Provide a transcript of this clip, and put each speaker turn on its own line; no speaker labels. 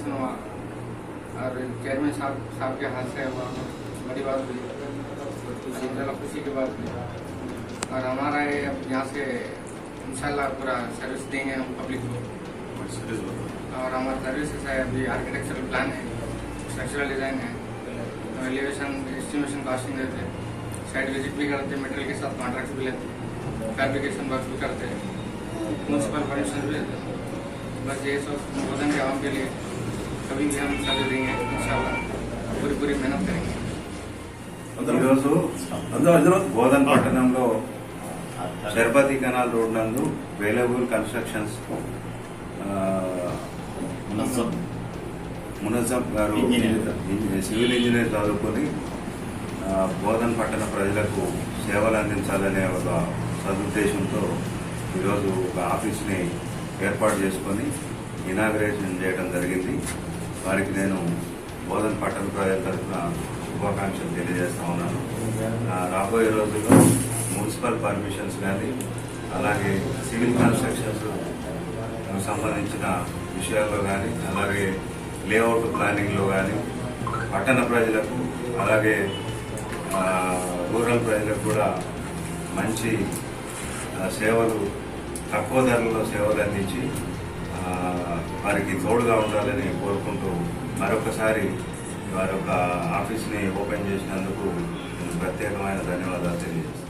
Inauguration हुआ और chairman साहब के हाथ से हुआ, बड़ी बात हुई, अलहमदिल्ला खुशी की बात हुई। और हमारा ये अब यहाँ से इंशाल्लाह पूरा सर्विस देंगे हम पब्लिक को। और हमारा सर्विस है अभी आर्किटेक्चरल प्लान है, स्ट्रक्चरल डिज़ाइन है, एलिवेशन एस्टिमेशन कॉस्टिंग देते हैं, साइट विजिट भी करते हैं, मटेरियल के साथ कॉन्ट्रैक्ट भी लेते हैं, फैब्रिकेशन वर्क भी करते हैं, म्यूनसिपल परमिशन भी लेते हैं। बस ये सब बोधन के आवाम के लिए कभी भी हम सर्विस देंगे इंशाल्लाह, पूरी मेहनत करेंगे।
బోధన్ పట్టణంలో శర్బతి కెనాల్ రోడ్ నందు వేలబుల్ కన్స్ట్రక్షన్స్ మునజం గారు సివిల్ ఇంజనీర్ చదువుకొని బోధన్ పట్టణ ప్రజలకు సేవలు అందించాలనే ఒక సదుద్దేశంతో ఈరోజు ఒక ఆఫీస్ని ఏర్పాటు చేసుకొని ఇనాగ్రేషన్ చేయడం జరిగింది. వారికి నేను బోధన్ పట్టణ ప్రజల తరఫున శుభాకాంక్షలు తెలియజేస్తా ఉన్నాను. రాబోయే రోజుల్లో మున్సిపల్ పర్మిషన్స్ కానీ అలాగే సివిల్ కన్స్ట్రక్షన్స్ సంబంధించిన విషయాల్లో కానీ అలాగే లేఅవుట్ ప్లానింగ్లో కానీ పట్టణ ప్రజలకు అలాగే రూరల్ ప్రజలకు కూడా మంచి సేవలు తక్కువ ధరల్లో సేవలు అందించి వారికి తోడుగా ఉండాలని కోరుకుంటూ మరొకసారి వారి యొక్క ఆఫీస్ని ఓపెన్ చేసినందుకు ప్రత్యేకమైన ధన్యవాదాలు తెలియజేస్తాను.